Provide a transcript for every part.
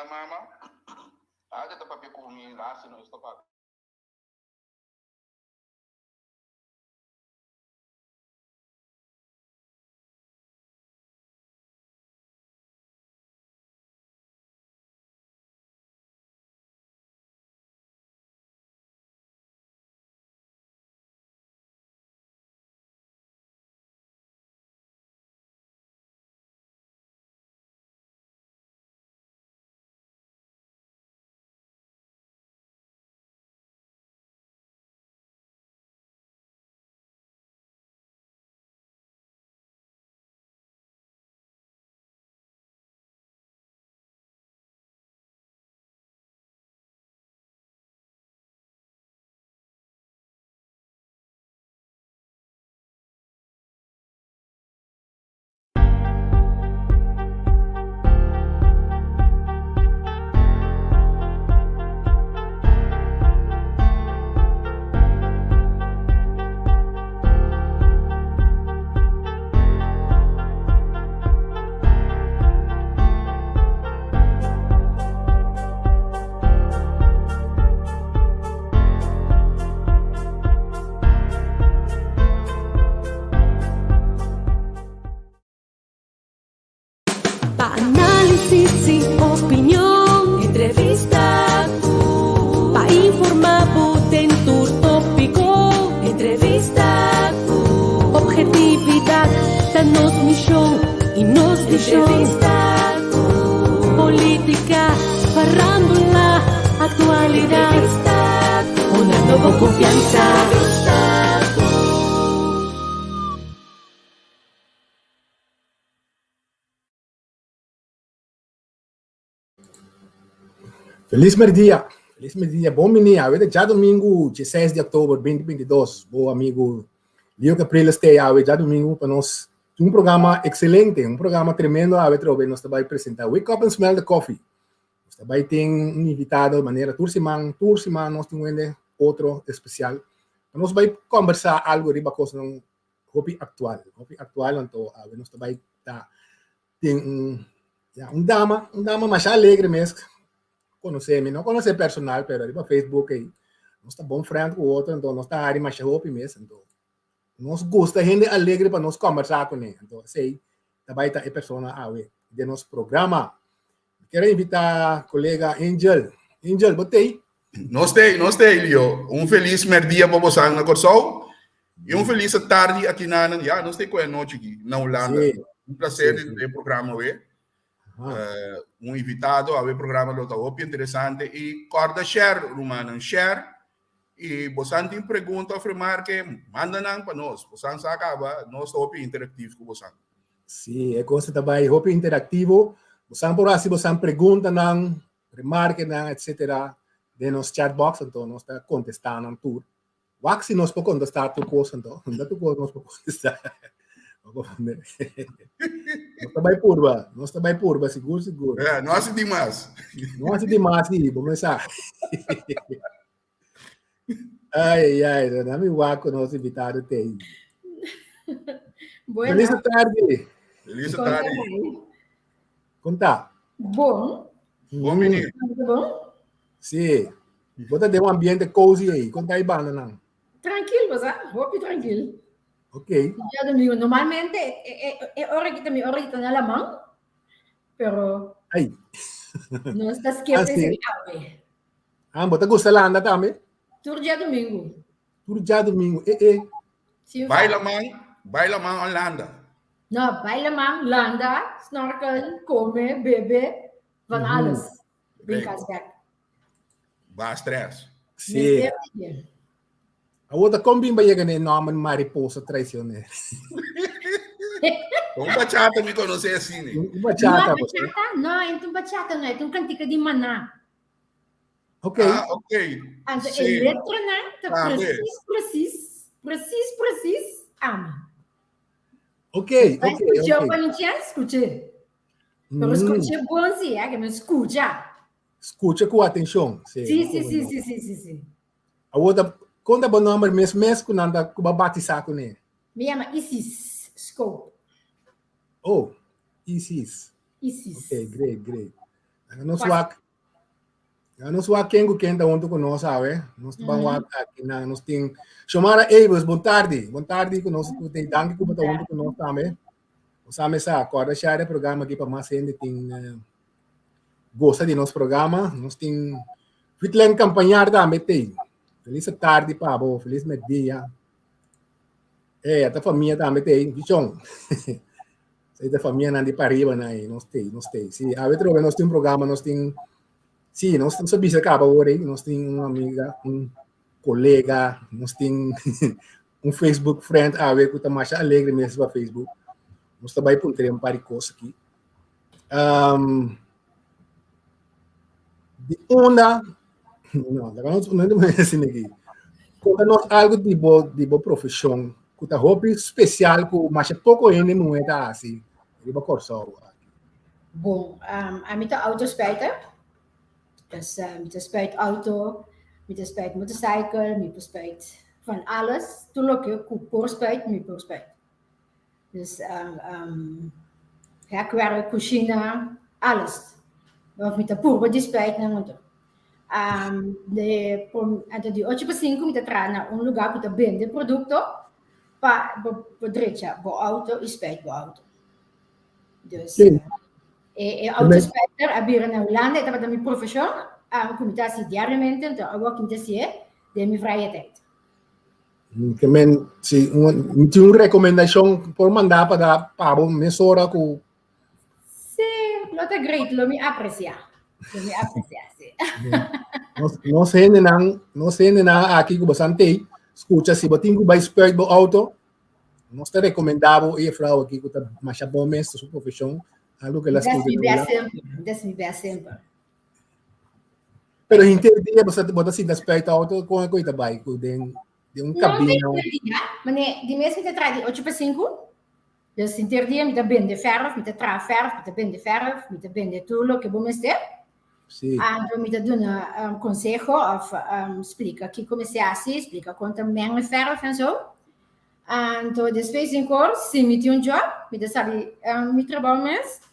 mama. Ada ta papi kumi lasi no isto papi. Análisis y opinión, entrevista, pa informar en tu tópico, entrevista, objetividad, danos misión y nos entrevista, política, farándula, actualidad, una nueva confianza. Feliz meio-dia, bom menino. Hoje já domingo, 16 de outubro de 2022. Bom amigo Leo Capriles esteja já domingo para nós um programa excelente, um programa tremendo. Nós também apresentar Wake Up and Smell the Coffee. Nós também tem um invitado de maneira tour semana nós temos outro especial. Nós vamos conversar algo riba coisa não hobby atual, então nós também tem dama mais alegre mesmo. Não conhece personal, pero ali para Facebook aí, nós está bom frente com o outro, então nós está ali mais hope mesmo, então nós gosta gente alegre para nós conversar com ele, então sei, também tá a pessoa de nosso programa. Quero invitar a colega Angel, botei. Nós tem, Leo. Feliz merdia para você na Corsol e feliz tarde aqui nós tem com a noite aqui na Holanda. Sim. Prazer de programa hoje. Invitado a ver programa do Taopi interessante e corda share rumano share e você tem pergunta afirmar que manda não para nós acaba nós Taopi interativo com você. Sim, é coisa também Taopi interativo. Você por assim você pergunta não remarque não etc. de nos chat box então nós está contestando tudo. Waxi nós pode contestar tudo coisa então não tu coisa nós pode contestar. Nós também purba, seguro. Não hace demais. Não hace demais, sim, vamos começar. Ai, dá-me o água, nosso invitado tem. Feliz tarde. Feliz tarde. Conta. Bom, menino. Tudo bom? Sim. Bota de ambiente cozy aí. Conta aí, banda, não. Tranquilo, você? Hope tranquilo. Ok. Ya domingo, normalmente hora que também hora que tá na alemão, pero Aí. não está esquecendo Bota gosta lá anda também? Todo dia domingo. Todo dia domingo. Sim, Baila man Holanda. não, baila man, landa, snorkel, come, bebe, van alles. Brinkas back. Vai stress. Sim. A outra combina vai chegar no nome mariposa traicioneira. Bachata me conhecer assim, né? Bachata. Não, então bachata não é, então cantica de maná. Ok. Ok. Então, a letra, né? Tá preciso, ama. Ok. Escuchou para não tinha escutei. Pero escutei bom, sim, é que me escuta. Escuta com atenção. Sim. A outra, quando é o nome mesmo que nanda com batizar com ele? Me chama Isis Scope. Oh, Isis. Isis. Ok, great. Não sou quem que onde que nós sabe, nós vamos aqui na nós tem chamar Evers, boa tarde que nós tem danke que botar onde que nós também, nós sabe essa acorda share programa aqui para mais gente tem gosta de nosso programa, nós tem fitlen campanhar também tem, feliz tarde Pablo, feliz dia, a família também tem, bichão, a família não de para arriba nós tem, se a ver nós tem programa, nós tem sim, nós sabemos que acaba hoje, nós temos uma amiga, colega, nós temos Facebook friend, a ver que está mais alegre mesmo no Facebook. Nós também podemos um par de coisas aqui. De onda, não é assim aqui. Conta-nos algo de boa profissão, que está hobby especial, que mais pouco ainda não é assim. De boa coisa. Bom, a minha autospeiter. Dus met de spuit auto, met de spuit motorcycle, met de spuit van alles. Toen ook je koorspuit, met koorspuit. Dus hekwerk, cucina, alles. Of met de purba die spuit na muito. De 8x5 met de trana een lugar met de bende producto pa podrecha, bo auto e spuit bo auto. Dus autospeiter abrir na Holanda, estava da minha profissão, a comunicação diariamente, então agora que me de minha vrije tijd. Que men se tinha uma recomendação por mandar para dar para uma mesora com Sim, lo é great, lo me aprecia, sim. Não sei nem aqui com bastante, escuta se botinho com vai spurt do auto, nós te recomendava e frau aqui com tá mais bom mesmo sua profissão. Algo que elas Desce-me bem sempre. Pero interdia você bota assim desperta auto com a coisa vai com de cabina. Mas de mesmo que traz 8x5, dus interdia me bem de ferro, me tra ferro, me bem de ferro, me bem de tudo que bom mestre. Sim. Então me dá conselho of explica aqui como se assim, explica quanto menga ferro e so. Então depois em cor, se me tem job, me sabe me trabalho mesmo.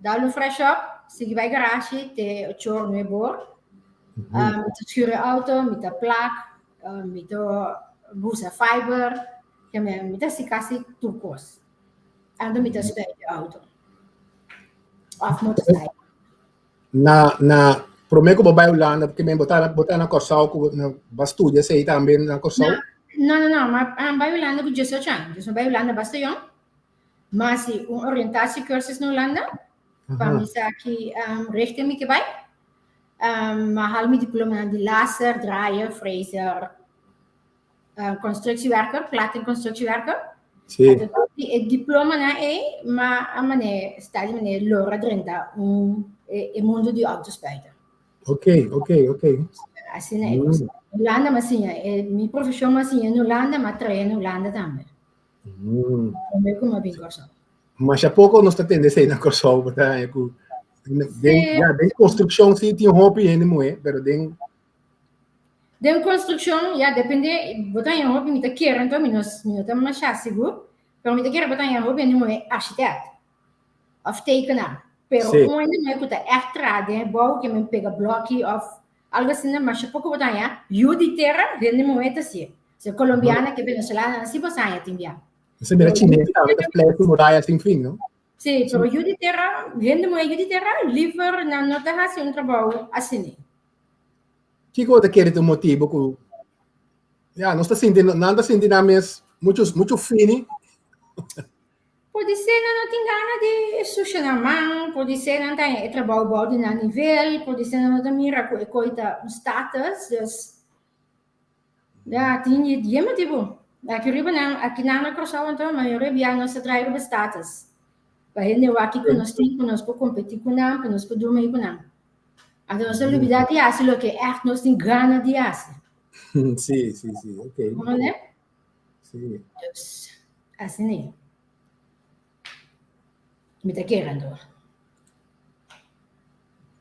Dá um fresh up, se vai garagem, te chor no bor, te schuren auto, met de plak, met de busa fiber, que me dá se casi turcos, ando met de spijt auto, of motorcycle. Na prometo que vai Holanda porque me botar na Corsau na Bastudia sei também na Corsau. Não, mas vai Holanda com 18 anos, dus vai Holanda bastante, mas se oriëntatie cursus na Holanda. Para aqui richten me bij. Maar haal mijn diploma aan de laser, draaier, fraser, constructiewerker, platenconstructiewerker. Sim. Het diploma na maar a mane stel me lora drenta e mundo di autospeiter. Ok. Assim é. Holanda mas sim, minha profissão mas sim em Holanda, mas treino em Holanda também. Como como bem gosto. Mas há pouco nós temos aí na Corsau, tá? De construção sim tinha hobby ainda muito, pero de construção, já depende, botar em hobby me tá querendo, então me tá mais seguro, pero me tá querendo botar em hobby ainda muito arquiteto, of tekenaar, pero ainda muito tá extra, bom que me pega bloco of algo assim, mas há pouco botar em, de terra, ainda muito assim, se colombiana que venezuelana, assim você aí tem bem. Você vê a chinesa, tá? Mas fleco muralha sem fim, não? Sim, pero eu de terra, gente muito de terra, livre na nota assim um trabalho assim. Que coisa que é o motivo que não está sentindo nada sentindo mesmo muito fino. Pode ser não tem gana de sushi na mão, pode ser não tem trabalho bom na nível, pode ser não tem mira coisa status, dus ja, tem de motivo. Aqui na Corsau então, a maioria não se trai o status. Para ele aqui que nós temos, nós podemos competir com nós, nós podemos dormir com nós. Então, nós temos que de aço, que é nós temos gana de aço. Sim, ok. Como é? Sim. Assim é. Me está querendo.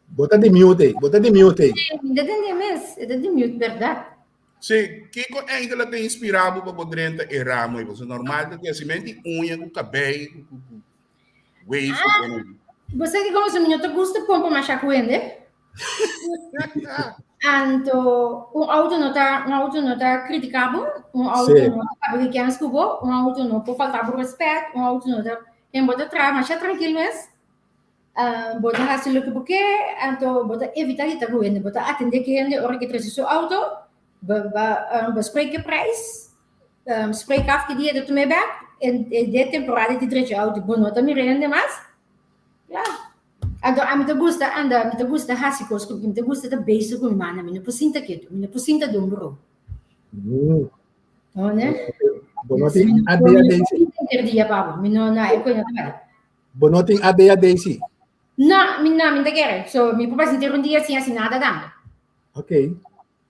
Bota de mute aí. Ainda tem mesmo, ainda de mute, verdade? Sim, Kiko ainda tem inspirado para poder errar, mas é normal que assim, mente unha com cabelo, com wave, Você que como se menino te gusta pompa mais chacuende. Anto um auto não tá criticável, um auto Sim. não tá que quer escubo, um auto não pode faltar por respeito, um auto não tá em bota trás, mas é tranquilo mesmo. Bota hasil que porque anto bota evitar que tá ruim, bota atender que ele hora que traz seu auto, bespreken prijs, spreek af que dia dat u mee bent, en de temporada de traz auto, bom nota me rende mais, claro. Ando, a mim te gusta hasicos, porque me te gusta da base com mana, me não posinta que, me não posinta do bro. Não, né? Bonoting ADHD. Dia pabo, me não é coisa também. Bonoting ADHD. Não, me te quer. So, me pode sentir dia assim nada dá. Ok.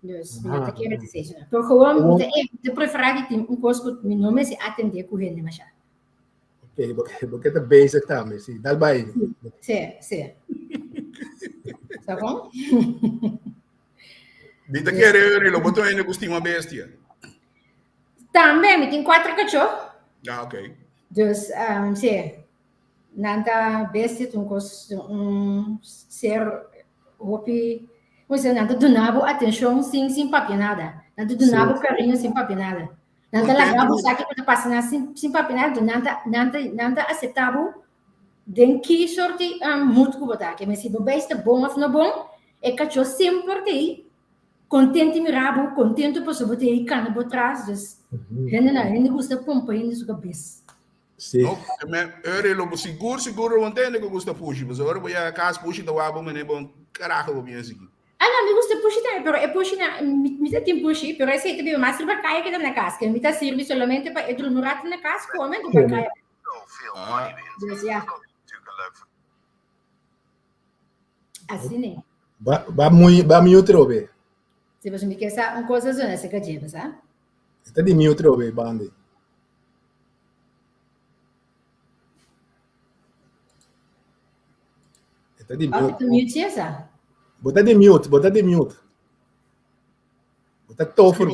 Dus, me te quer dizer isso. Por gewoon, te preferar que coisa que me não me se atender com ele, mas já. Ok, porque tá basic também, sim. Dá bem. Sim. Tá bom? Dita querer, lo botou ainda gostinho uma bestia. Também, me tem 4 cachorros. Ah, ok. Dus, sim. Nanta bestia, ser hopi, você nanta donavo atenção sem papel nada. Nanta donavo carinho sem papel nada. Nanta lagabo sabe que passa na sem papel nada, nanta aceitável. Den que sorte muito que botar, que me se besta bom ou não bom, é que eu sempre te contente me rabo, contente por saber que cana por trás, dus ele gosta pompa in sua cabeça. Sim. Eu lo seguro não tem que gosta puxi, mas agora vou a casa puxi da wabo, mas é bom caraca vou bem assim. Não, me gusta puxi também, pero é puxi na, me tá tem puxi, pero esse também mais para cair que na casa, que me tá serve solamente para entrar no rato na casa, come do para cair. Dus ja. Assim, né? Ba mute robe. Se você me quer saber uma coisa zona, você quer dizer, sabe? Está de mute robe, bande. Está de mute. Mute essa? Bota de mute. Bota tofer.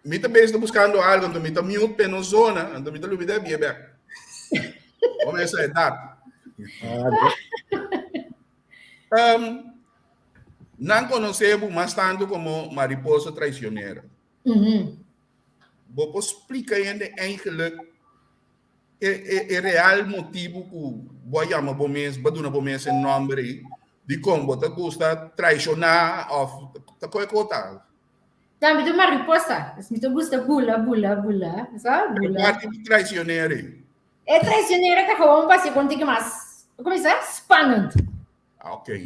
Me também estou buscando algo, então me está mute pela zona, então me está lubida bem bem. Vamos a dar. Não conhecemos mais tanto como mariposa traicionera. Vou explicar ainda eigenlijk o real motivo que vou chamar bom mês, vou dar bom mês em nome de como você gosta traicionar ou tá coisa coisa. Também tem mariposa, me gusta bula, sabe? Bula. Parte de traicionera. É traicionera que gewoon pas je contigo mais, como é spannend. Ok.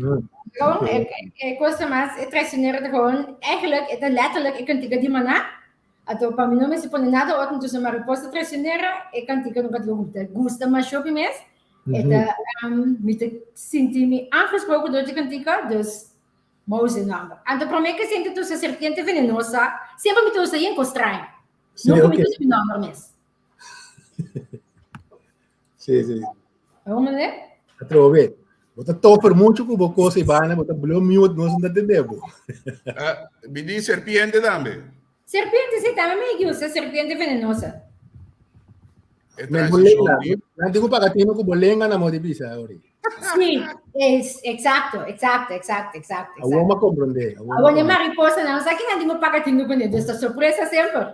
Gewoon, é coisa mais, é traicionera que gewoon, eigenlijk, é letterlijk, é contigo de maná. Ato para mim não me se põe nada outro então mariposa traicionera, é contigo no que gusta mais shopping mês. É me te senti me aangesproken door de contigo, dus mouse nada. Então para mim que senti tu se serpiente venenosa, sempre me trouxe aí estranho. Não me trouxe nada mês. Sim. Vamos né? Trove. Bota tofer muito com boco se vai, né? Bota blow mute, não se entendeu. Me diz serpiente também. Serpiente, sim, também me gusta, serpiente venenosa. Mas bolenga, não digo para que não bolenga na mode bisa agora. Sim, exato. A uma compreender. A uma mariposa não, sabe que não digo para que não conhece, esta surpresa sempre.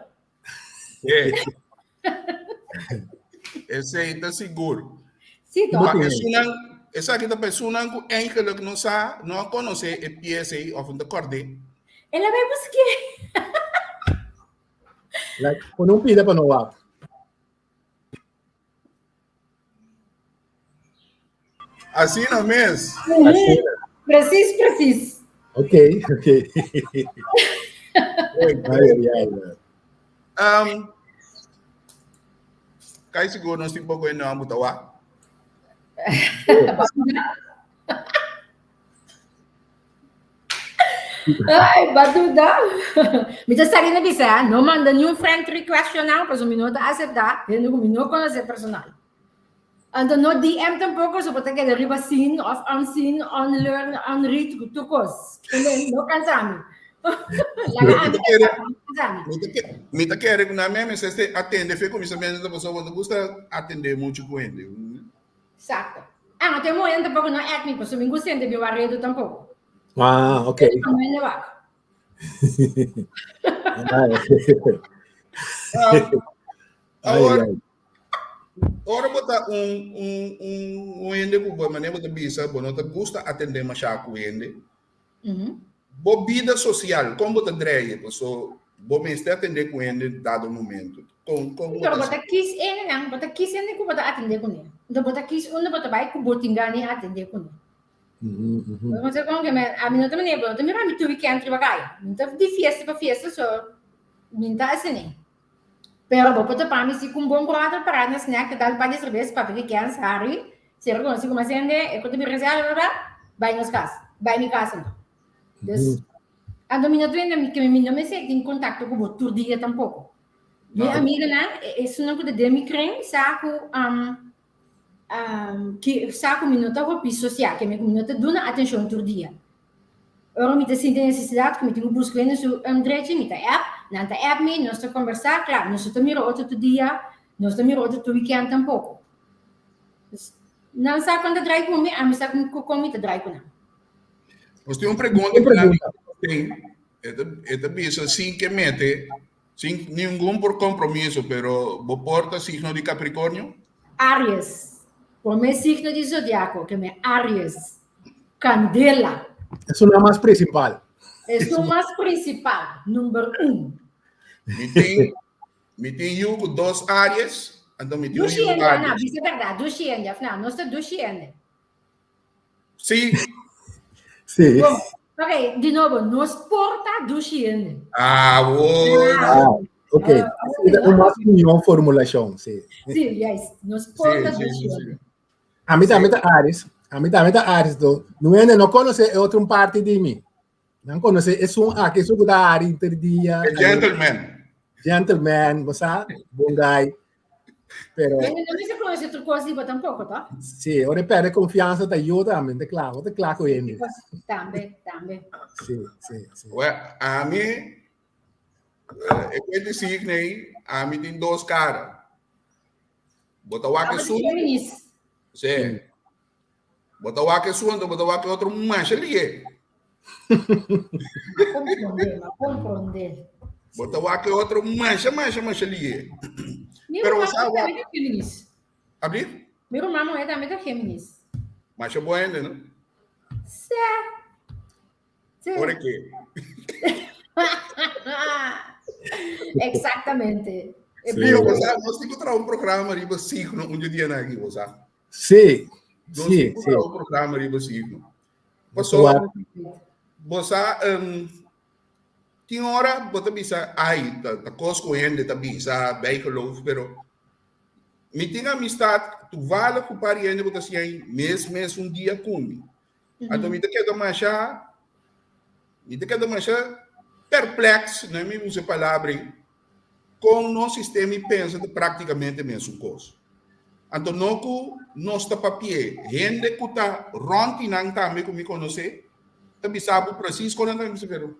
Esse está seguro. Sim, essa aqui da pessoa que eigenlijk não conhece a peça ou de acorde. Ela vai buscar. Quando não pida para não lá. Assim não mesmo? Preciso. Ok. Cai seguro, nós temos pouco ainda a mutawa. Ai, batuda. Me está saindo bisa, não manda nenhum friend request não, para o minuto aceitar, ele não conhece personal. Então, no DM tampouco, so pode que arriba seen, of unseen, unlearn, unread, tukos. Não cansamos. Me tá querendo na mesma, se atende, foi como isso mesmo da pessoa quando gosta atender muito com ele. Exato. Ah, não tem muito tampoco não étnico, so mingo sente meu marido tampoco. Ah, ok. Não é nevaco. Agora, Ai. ora botar um ende com boa maneira de bisa, bom, não te gusta atender mais com ende. Boa vida social, como você dreia, pessoa, bom mesmo atender com ende dado momento. Pero bota kiss ene nang, bota kiss ene ko bota atender ko niya. Ito bota kiss uno bota bay ko botingani atender ko niya. Mas eu como que a minha também é boa, também vai me tudo que entre bagai. Então de fiesta para fiesta só minta assim nem. Pero vou botar para mim se com bom brother para nas snack dal para cerveja para ver que é sari. Se eu consigo mais ainda, eu conto me reserva vai nos casa, vai me casa não. Dus a domina tu ainda que me não me sente em contato com o todo dia tampouco. Minha amiga lá, isso não pode me crer, saco que saco minuto com piso social, que me minuto dona atenção todo dia. Ora me sente necessidade que me tenho buscar no direito me app, na app me nós estamos conversar, claro, nós estamos miro outro dia, nós estamos miro outro weekend tampouco. Não sabe quando trai com me, a mim sabe como me trai com não. Mas tem uma pergunta que tem, é bisa sem que mete, sem nenhum por compromisso, pero vos porta signo de Capricórnio? Áries. Por meu signo de zodiaco, que é Áries. Candela. É o nome mais principal. É o mais principal, número 1. Me tem eu com 2 áreas, então me tem eu Duxiende, áreas. não, isso é verdade, duxiende, afinal, nós estamos duxiende. Sim. Sim. Bom, ok, de novo, nós porta duxiende. Ah, boa. Ok. Uma opinião, formulação, sim. Sim, yes, nós porta duxiende. A mim também tá Ares. A mim também tá Ares. Não conhece outra parte de mim. Não conhece, é que isso da área interdia. É gentleman. Gentleman, você bom guy. Pero Não se conhece outra coisa tampouco, tá? sim, ora perde confiança da eu também, é claro com ele. Também. Sim. Ué, a mim, é que signo aí, a mim tem 2 caras. Bota o que sul. Sim. Bota o que sul, bota o que outro mancha ali. Compreender. Bota o que outro mancha ali. Pero você também é feminista. Abrir? Meu irmão é também feminista. Mas é bom ainda, não? Sim. Por quê? Exatamente. Viu, nós temos que trazer um programa ali, signo, um dia na aqui, você. Sim. Nós temos que trazer um programa ali, signo. Pessoal, você tinha hora, você bisa, ai, tá coscoende, tá bisa, bem geloof, pero me tem amistade, tu vale com pariente, você assim, mês um dia comigo. Então, me te queda mais perplexo, não me usa palavra, com o nosso sistema e pensa de praticamente a mesma coisa. Então, nós está papier, gente que está rontinando também, como me conhece, também sabe preciso quando não me pero.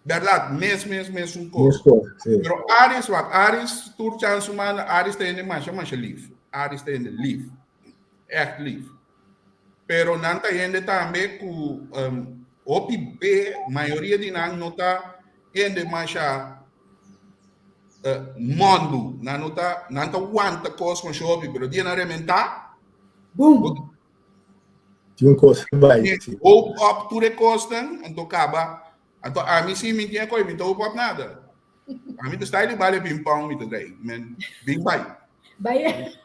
Verdade, mesmo coisa. Pero Ares, tur chance humana, Ares tem mais livre. Ares tem livre. Echt livre. Pero não está gente também com OPB, maioria de não está gente mais mundo, não está aguenta coisa com shopping, pero dia na rementar, boom. Tinha um coisa vai. Ou tudo é costa, então acaba. Então a mim sim me tinha coisa, então não nada. A mim está ele vale ping-pong, me daí, men, bem vai. Vai.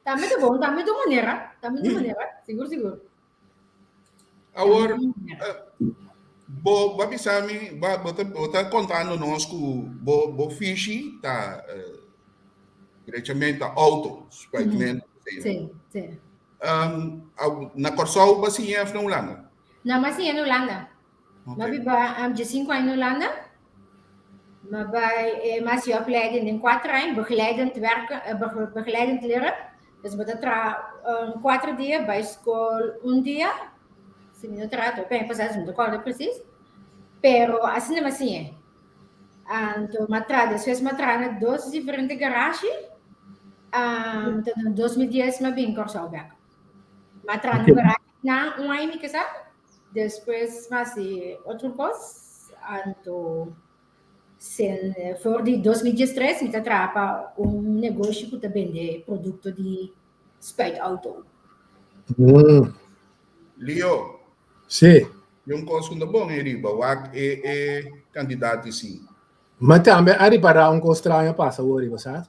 Tá muito bom, tá muito maneira, seguro. Agora, vou avisar me, vou estar contando nós que o fiche tá diretamente auto, praticamente. Sim. Na Corsol, você é na Holanda? Na Masia, na Holanda. Okay. Maar de 5 jaar in Hollanda. Maar bij Masia opleiding in 4 jaar begeleidend werken, begeleidend leren. Dus we dat 4 dias bij school 1 dia. Se me trato, bem, passar não recordo preciso. Pero assim não então matrada, às vezes matrada 2 diferentes garagens. Em 2010 me vim com o Beck. Mas tra Ok. na um ano que sabe? Depois mas outro coisa, então for de 2013 me atrapa negócio que vende produto de spite auto. Leo, Sim. yung coisa na bom, riba, wag candidato sim. Mas também, a reparar estranho passa hoje, você?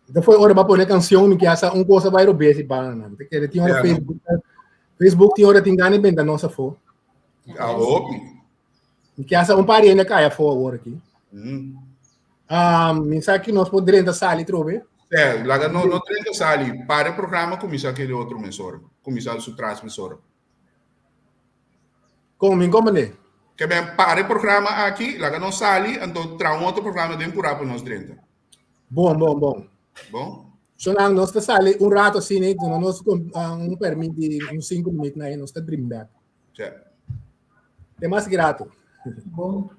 Então foi hora para pôr a canção, que essa coisa vai roubar esse banana. Porque ele tinha hora Facebook tinha hora tingane bem da nossa fo. Ah, ok. Que essa parente caia fora aqui. Mensagem que nós poderíamos sair trove. Laga no 30 sali, para o programa começa aquele outro mensor, começa o transmissor. Como incomodé. Que bem, para o programa aqui, laga no sali, então traz outro programa de empurrar para nós 30. Bom. Bom? So nang nós está sali rato assim, né? Nós permite 5 minutos na nós está dream back. Certo. É mais grato. Bom.